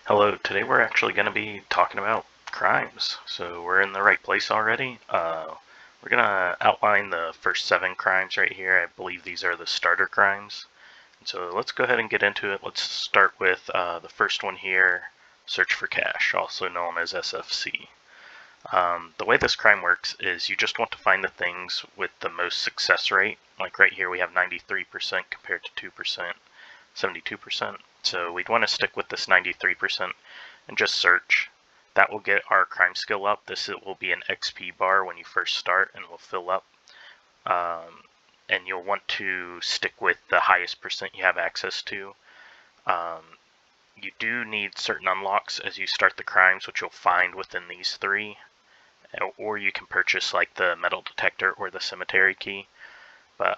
Hello, today we're actually going to be talking about crimes. So we're in the right place already. We're going to outline the first 7 crimes right here. I believe these are the starter crimes. And so let's go ahead and get into it. Let's start with the first one here, search for cash, also known as SFC. The way this crime works is you just want to find the things with the most success rate. Like right here we have 93% compared to 2%, 72%. So we'd want to stick with this 93% and just search. That will get our crime skill up. This will be an XP bar when you first start and will fill up. And you'll want to stick with the highest percent you have access to. You do need certain unlocks as you start the crimes, which you'll find within these 3. Or you can purchase like the metal detector or the cemetery key. But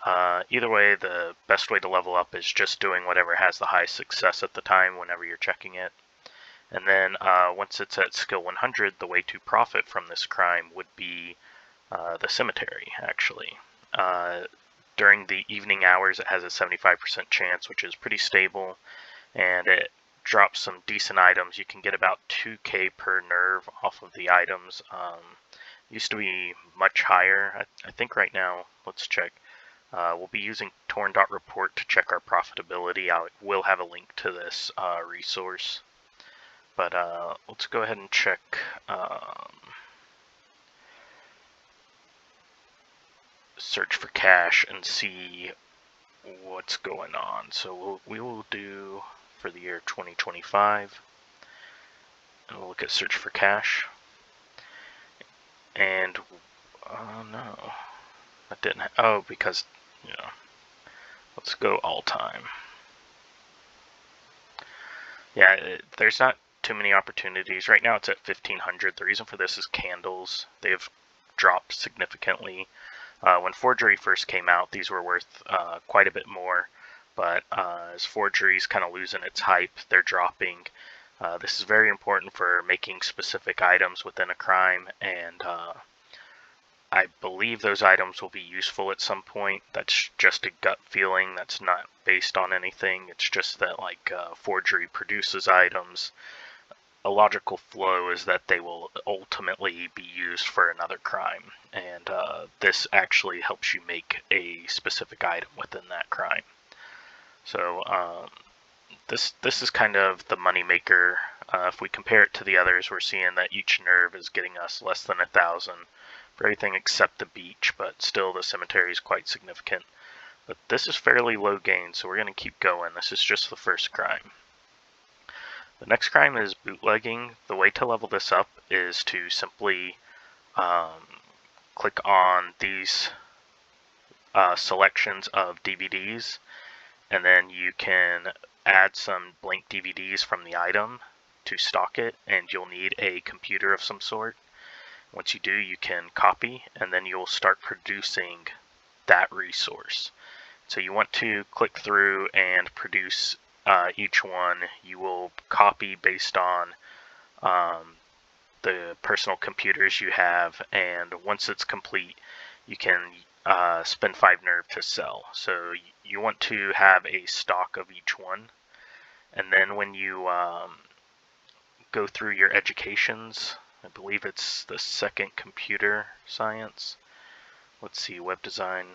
either way, the best way to level up is just doing whatever has the highest success at the time whenever you're checking it. And then once it's at skill 100, the way to profit from this crime would be the cemetery, actually. During the evening hours, it has a 75% chance, which is pretty stable, and it drops some decent items. You can get about 2k per nerve off of the items. Used to be much higher. I think right now, let's check. We'll be using torn.report to check our profitability. I will have a link to this resource. But let's go ahead and check search for cash and see what's going on. So we will do for the year 2025. And we'll look at search for cash. And, oh no, that didn't, because, let's go all time. Yeah, there's not too many opportunities. Right now it's at 1500. The reason for this is candles. They've dropped significantly. When forgery first came out, these were worth quite a bit more. But as forgery's kind of losing its hype, they're dropping. This is very important for making specific items within a crime, and I believe those items will be useful at some point. That's just a gut feeling. That's not based on anything. It's just that forgery produces items. A logical flow is that they will ultimately be used for another crime, and this actually helps you make a specific item within that crime. So this is kind of the moneymaker. If we compare it to the others, we're seeing that each nerve is getting us less than 1,000 for everything except the beach, but still the cemetery is quite significant. But this is fairly low gain, so we're going to keep going. This is just the first crime. The next crime is bootlegging. The way to level this up is to simply click on these selections of DVDs, and then you can add some blank DVDs from the item to stock it, and you'll need a computer of some sort. Once you do, you can copy, and then you'll start producing that resource. So you want to click through and produce each one. You will copy based on the personal computers you have, and once it's complete, you can spend 5 nerve to sell. So you want to have a stock of each one, and then when you go through your educations, I believe it's the second computer science. Let's see, web design.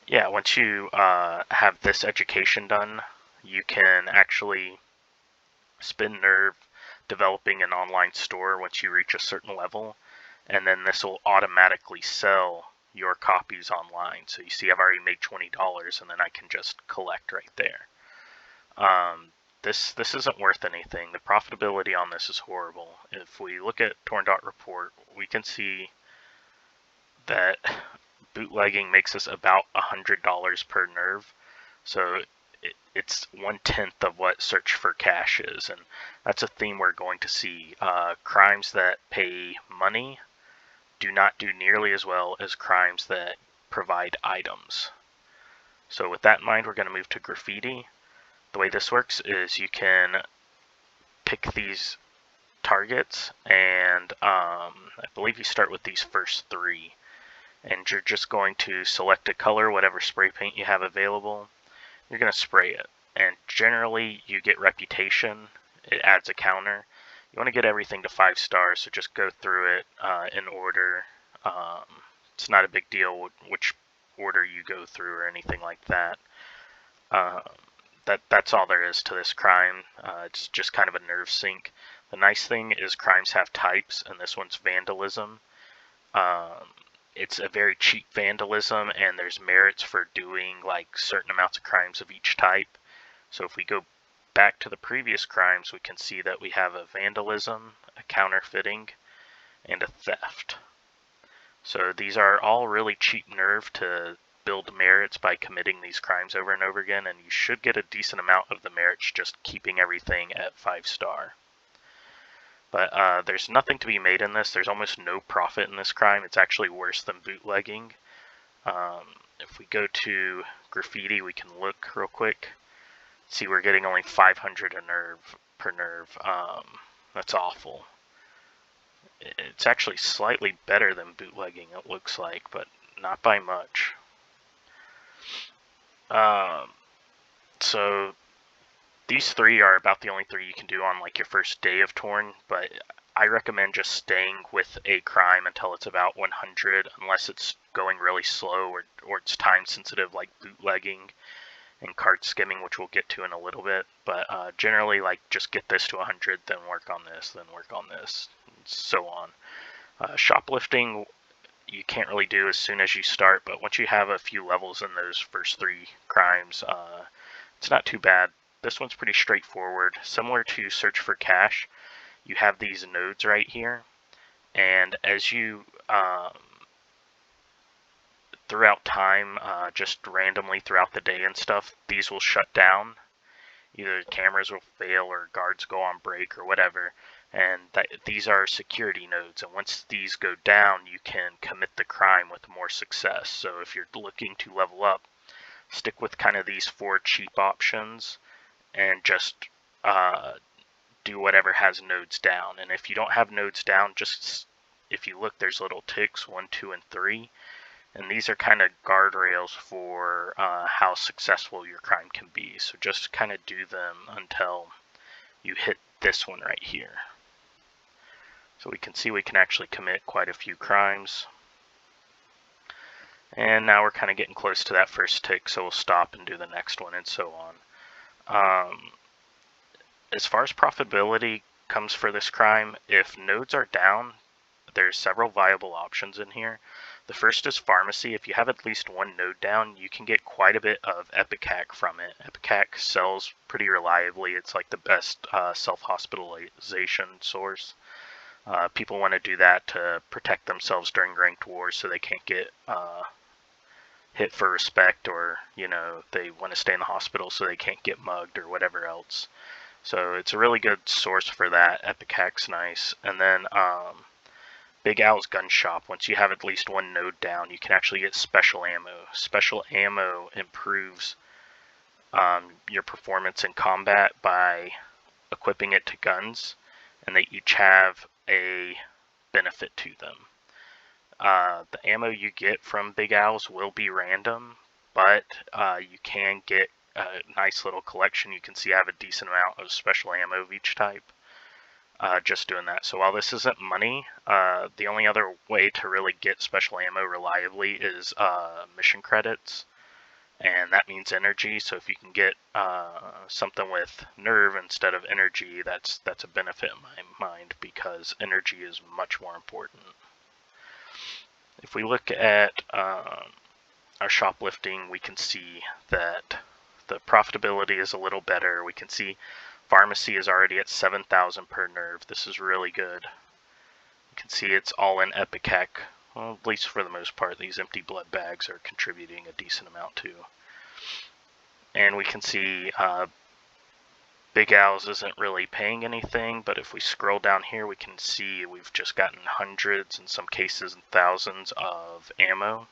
Yeah, once you have this education done, you can actually spend nerve developing an online store once you reach a certain level, and then this will automatically sell your copies online. So you see I've already made $20, and then I can just collect right there. This isn't worth anything. The profitability on this is horrible. If we look at torn.report, we can see that bootlegging makes us about $100 per nerve. So it's 1/10 of what search for cash is, and that's a theme we're going to see. Crimes that pay money do not do nearly as well as crimes that provide items. So with that in mind, we're going to move to graffiti. The way this works is you can pick these targets, and I believe you start with these first 3, and you're just going to select a color, whatever spray paint you have available. You're going to spray it, and generally you get reputation it adds a counter. You want to get everything to 5 stars, so just go through it in order. It's not a big deal which order you go through or anything like that. That's all there is to this crime. It's just kind of a nerve sink. The nice thing is crimes have types, and this one's vandalism. It's a very cheap vandalism, and there's merits for doing like certain amounts of crimes of each type. So if we go back to the previous crimes, we can see that we have a vandalism, a counterfeiting, and a theft. So these are all really cheap nerve to build merits by committing these crimes over and over again, and you should get a decent amount of the merits just keeping everything at 5 star. But there's nothing to be made in this. There's almost no profit in this crime. It's actually worse than bootlegging. If we go to Graffiti, we can look real quick. See, we're getting only 500 per nerve. That's awful. It's actually slightly better than bootlegging, it looks like, but not by much. So these 3 are about the only 3 you can do on like your first day of Torn, but I recommend just staying with a crime until it's about 100, unless it's going really slow or it's time sensitive, like bootlegging and card skimming, which we'll get to in a little bit. But generally, like, just get this to 100, then work on this, then work on this, and so on. Shoplifting, you can't really do as soon as you start, but once you have a few levels in those first 3 crimes, it's not too bad. This one's pretty straightforward. Similar to Search for Cash, you have these nodes right here, and as you throughout time, just randomly throughout the day and stuff, these will shut down. Either cameras will fail or guards go on break or whatever, and these are security nodes, and once these go down, you can commit the crime with more success. So if you're looking to level up, stick with kind of these 4 cheap options and just do whatever has nodes down. And if you don't have nodes down, just if you look, there's little ticks 1, 2, and 3, and these are kind of guardrails for how successful your crime can be. So just kind of do them until you hit this one right here. So we can see we can actually commit quite a few crimes. And now we're kind of getting close to that first tick, so we'll stop and do the next one, and so on. As far as profitability comes for this crime, if nodes are down, there's several viable options in here. The first is pharmacy. If you have at least 1 node down, you can get quite a bit of Epicac from it. Epicac sells pretty reliably. It's like the best self-hospitalization source. People want to do that to protect themselves during ranked wars so they can't get hit for respect, or, you know, they want to stay in the hospital so they can't get mugged or whatever else. So it's a really good source for that. Epicac's nice. And then Big Al's Gun Shop. Once you have at least 1 node down, you can actually get special ammo. Special ammo improves your performance in combat by equipping it to guns, and they each have a benefit to them. The ammo you get from Big Al's will be random, but you can get a nice little collection. You can see I have a decent amount of special ammo of each type. Just doing that. So while this isn't money, the only other way to really get special ammo reliably is mission credits, and that means energy. So if you can get something with nerve instead of energy, that's a benefit in my mind, because energy is much more important. If we look at our shoplifting, we can see that the profitability is a little better. We can see pharmacy is already at 7,000 per nerve. This is really good. You can see it's all in Epicac. Well, at least for the most part, these empty blood bags are contributing a decent amount too. And we can see Big Al's isn't really paying anything, but if we scroll down here, we can see we've just gotten hundreds, in some cases thousands, of ammo.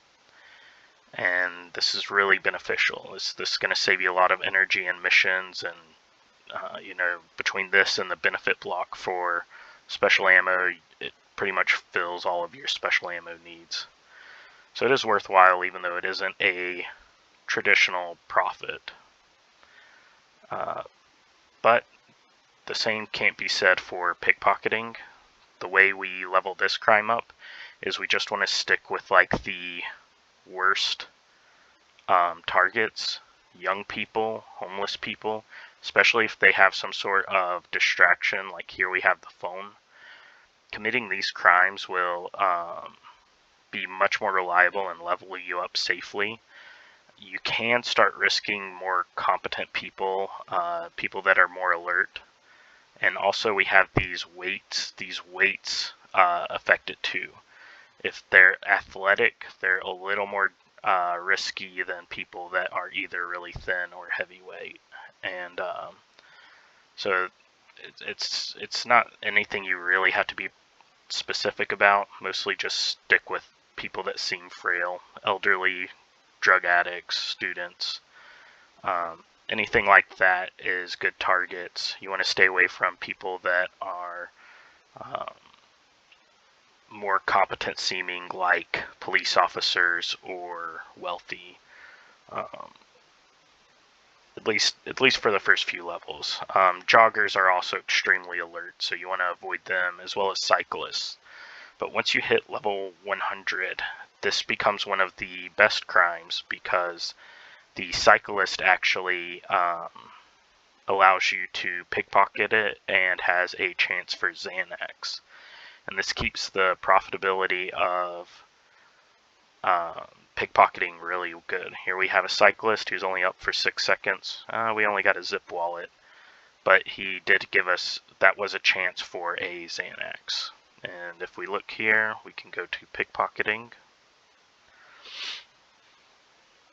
And this is really beneficial. This is going to save you a lot of energy and missions, and you know, between this and the benefit block for special ammo, it pretty much fills all of your special ammo needs. So it is worthwhile, even though it isn't a traditional profit. But the same can't be said for pickpocketing. The way we level this crime up is we just want to stick with like the worst targets, young people, homeless people, especially if they have some sort of distraction, like here we have the phone. Committing these crimes will be much more reliable and level you up safely. You can start risking more competent people, people that are more alert. And also we have these weights. These weights affect it too. If they're athletic, they're a little more risky than people that are either really thin or heavyweight. And so it's not anything you really have to be specific about. Mostly just stick with people that seem frail, elderly, drug addicts, students. Anything like that is good targets. You want to stay away from people that are more competent seeming, like police officers or wealthy. At least for the first few levels. Joggers are also extremely alert, so you want to avoid them, as well as cyclists. But once you hit level 100, this becomes one of the best crimes because the cyclist actually allows you to pickpocket it and has a chance for Xanax. And this keeps the profitability of pickpocketing really good. Here we have a cyclist who's only up for 6 seconds. We only got a zip wallet, but he did give us, that was a chance for a Xanax. And if we look here, we can go to pickpocketing.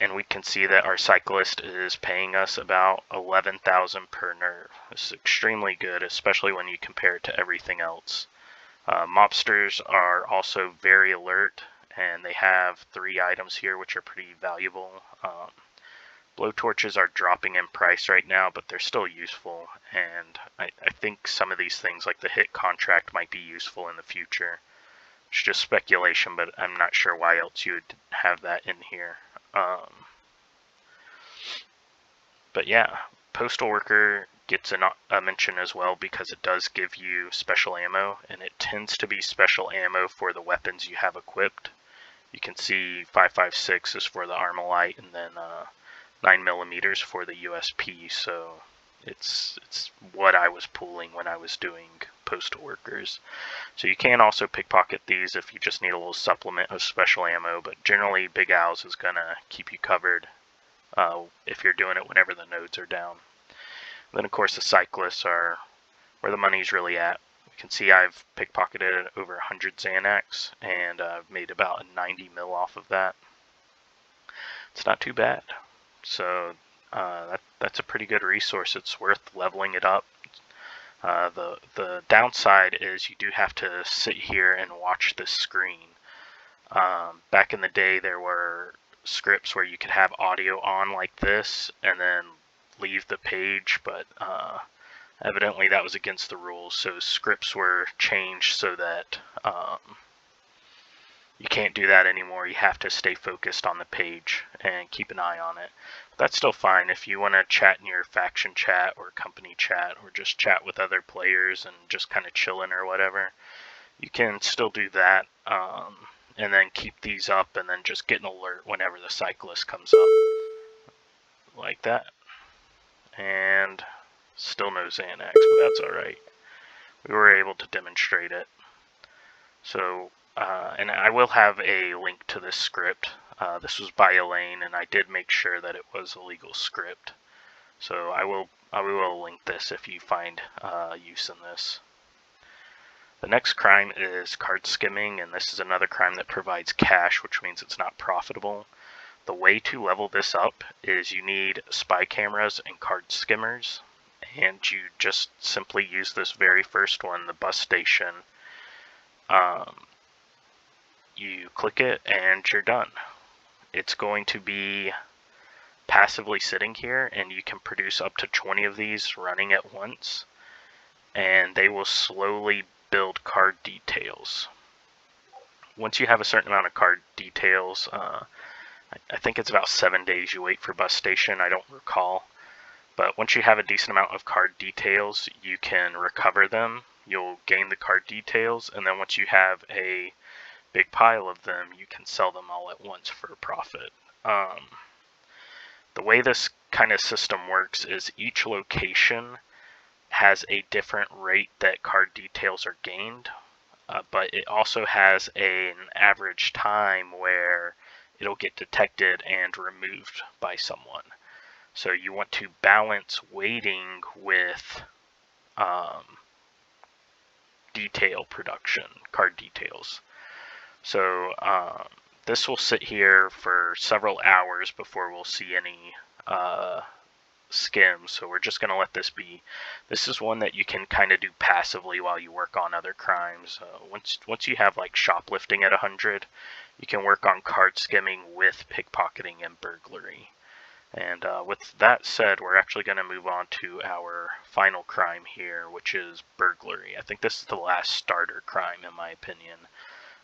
And we can see that our cyclist is paying us about 11,000 per nerve. This is extremely good, especially when you compare it to everything else. Mobsters are also very alert, and they have 3 items here which are pretty valuable. Blowtorches are dropping in price right now, but they're still useful, and I think some of these things like the hit contract might be useful in the future. It's just speculation, but I'm not sure why else you would have that in here. But yeah, postal worker gets a mention as well because it does give you special ammo, and it tends to be special ammo for the weapons you have equipped. You can see 5.56 is for the Armalite, and then 9mm for the USP, so it's what I was pulling when I was doing postal workers. So you can also pickpocket these if you just need a little supplement of special ammo, but generally Big Al's is gonna keep you covered if you're doing it whenever the nodes are down. And then of course the cyclists are where the money's really at. You can see I've pickpocketed over 100 Xanax, and I've made about 90 mil off of that. It's not too bad. So that's a pretty good resource. It's worth leveling it up. The downside is you do have to sit here and watch this screen. Back in the day, there were scripts where you could have audio on like this and then leave the page, but evidently that was against the rules. So scripts were changed so that you can't do that anymore. You have to stay focused on the page and keep an eye on it. But that's still fine if you want to chat in your faction chat or company chat or just chat with other players and just kind of chilling or whatever. You can still do that, and then keep these up and then just get an alert whenever the cyclist comes up. Like that. And still no Xanax, but that's alright. We were able to demonstrate it. So and I will have a link to this script. This was by Elaine, and I did make sure that it was a legal script. So I will link this if you find use in this. The next crime is card skimming, and this is another crime that provides cash, which means it's not profitable. The way to level this up is you need spy cameras and card skimmers, and you just simply use this very first one, the bus station. You click it and you're done. It's going to be passively sitting here, and you can produce up to 20 of these running at once, and they will slowly build card details. Once you have a certain amount of card details, I think it's about 7 days you wait for bus station, I don't recall, But once you have a decent amount of card details, you can recover them. You'll gain the card details, and then once you have a big pile of them, you can sell them all at once for a profit. The way this kind of system works is each location has a different rate that card details are gained, but it also has an average time where it'll get detected and removed by someone. So you want to balance waiting with detail production, card details. So this will sit here for several hours before we'll see any skims. So we're just going to let this be. This is one that you can kind of do passively while you work on other crimes. Once you have like shoplifting at 100, you can work on card skimming with pickpocketing and burglary. And with that said, we're actually going to move on to our final crime here, which is burglary. I think this is the last starter crime, in my opinion.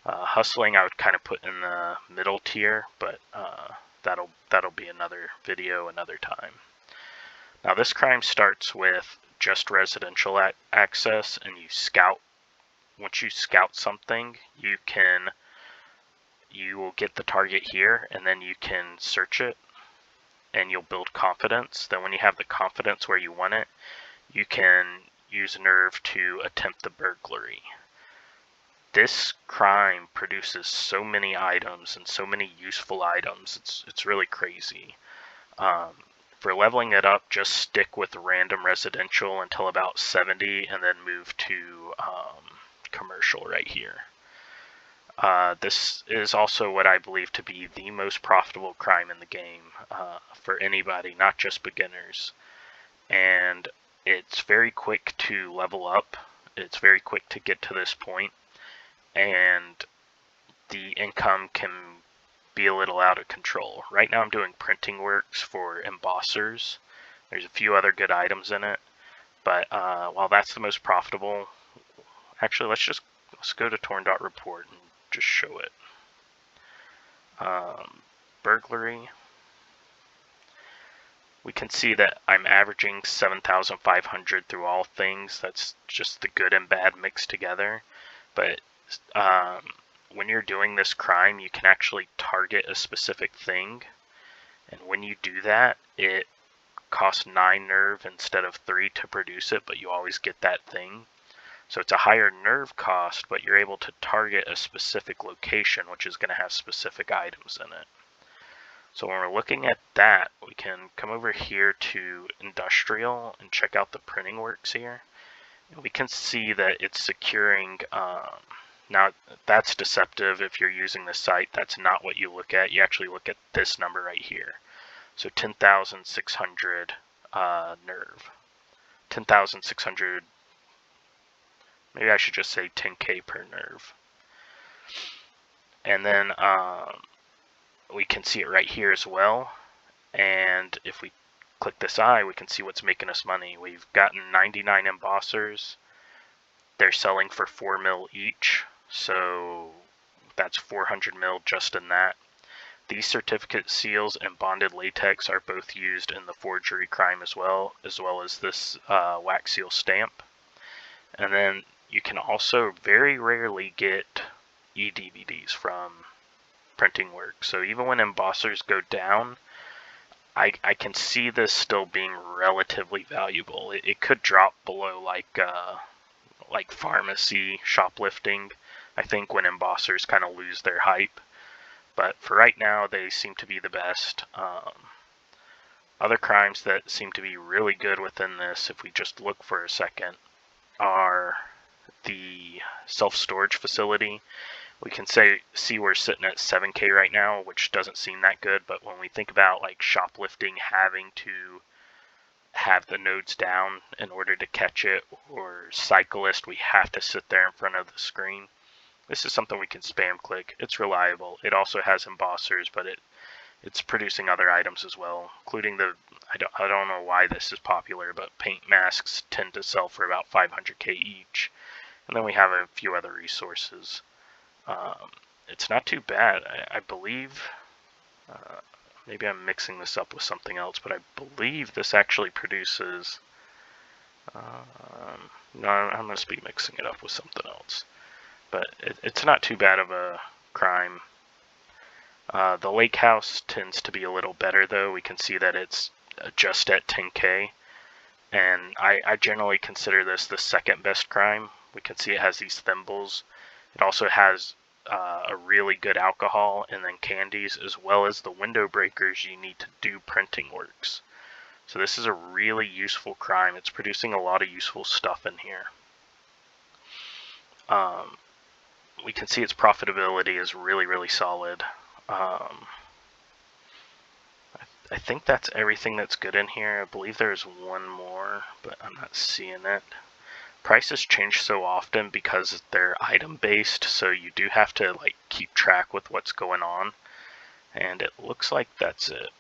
Hustling, I would kind of put in the middle tier, but that'll be another video another time. Now, this crime starts with just residential access, and you scout. Once you scout something, you will get the target here, and then you can search it, and you'll build confidence. Then when you have the confidence where you want it, you can use nerve to attempt the burglary. This crime produces so many items and so many useful items, it's really crazy. For leveling it up, just stick with random residential until about 70 and then move to commercial right here. This is also what I believe to be the most profitable crime in the game for anybody, not just beginners. And it's very quick to level up. It's very quick to get to this point, and the income can be a little out of control. Right now I'm doing printing works for embossers. There's a few other good items in it, but while that's the most profitable, actually let's go to torn.report and just show it. Burglary. We can see that I'm averaging 7,500 through all things. That's just the good and bad mixed together. But when you're doing this crime, you can actually target a specific thing. And when you do that, it costs 9 nerve instead of 3 to produce it, but you always get that thing. So it's a higher nerve cost, but you're able to target a specific location, which is going to have specific items in it. So when we're looking at that, we can come over here to industrial and check out the printing works here. And we can see that it's securing, now that's deceptive if you're using the site. That's not what you look at. You actually look at this number right here. So 10,600 nerve. 10,600, maybe I should just say 10k per nerve. And then we can see it right here as well. And if we click this eye, we can see what's making us money. We've gotten 99 embossers. They're selling for 4 mil each, so that's 400 mil just in that. These certificate seals and bonded latex are both used in the forgery crime as well as this wax seal stamp. And then you can also very rarely get e-DVDs from printing work. So even when embossers go down, I can see this still being relatively valuable. It could drop below like pharmacy, shoplifting, I think, when embossers kind of lose their hype. But for right now, they seem to be the best. Other crimes that seem to be really good within this, if we just look for a second, are the self-storage facility. We can see we're sitting at 7k right now, which doesn't seem that good, but when we think about like shoplifting having to have the nodes down in order to catch it, or cyclist, we have to sit there in front of the screen. This is something we can spam click. It's reliable. It also has embossers, but it's producing other items as well, including the, I don't know why this is popular, but paint masks tend to sell for about 500k each. And then we have a few other resources. It's not too bad. I believe Maybe I'm mixing this up with something else, but I believe this actually produces... no, I must be mixing it up with something else. But it's not too bad of a crime. The lake house tends to be a little better, though. We can see that it's just at 10K. And I generally consider this the second best crime. We can see it has these thimbles. It also has a really good alcohol and then candies, as well as the window breakers you need to do printing works. So this is a really useful crime. It's producing a lot of useful stuff in here. We can see its profitability is really, really solid. I think that's everything that's good in here. I believe there's one more, but I'm not seeing it. Prices change so often because they're item based, so you do have to like keep track with what's going on. And it looks like that's it.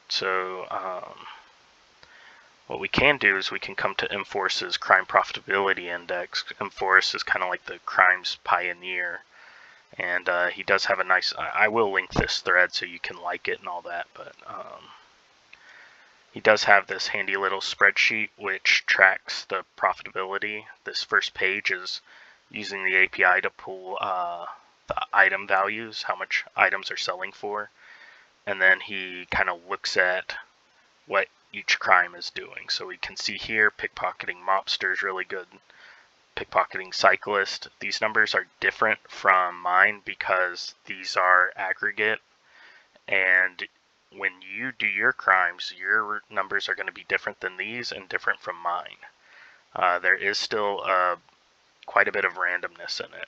So what we can do is we can come to Emforus's crime profitability index. Emforus is kind of like the crimes pioneer. And he does have a nice... I will link this thread so you can like it and all that, but he does have this handy little spreadsheet which tracks the profitability. This first page is using the API to pull the item values, how much items are selling for, and then he kind of looks at what each crime is doing. So we can see here, pickpocketing mobster is really good. Pickpocketing cyclist. These numbers are different from mine because these are aggregate, and when you do your crimes, your numbers are going to be different than these and different from mine. There is still quite a bit of randomness in it.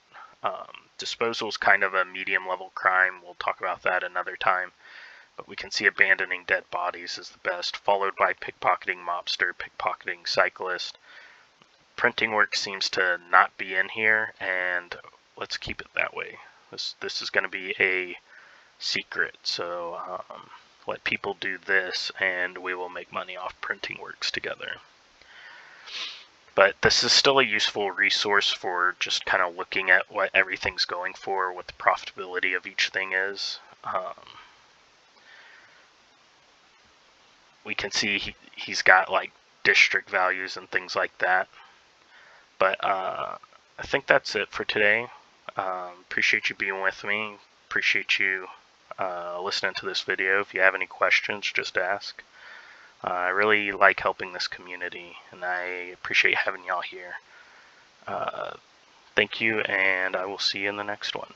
Disposal is kind of a medium level crime. We'll talk about that another time. But we can see abandoning dead bodies is the best, followed by pickpocketing mobster, pickpocketing cyclist. Printing work seems to not be in here, and let's keep it that way. This is going to be a secret, so let people do this and we will make money off printing works together. But this is still a useful resource for just kind of looking at what everything's going for, what the profitability of each thing is. We can see he's got like district values and things like that. But I think that's it for today. Appreciate you being with me. Appreciate you listening to this video. If you have any questions, just ask. I really like helping this community, and I appreciate having y'all here. Thank you, and I will see you in the next one.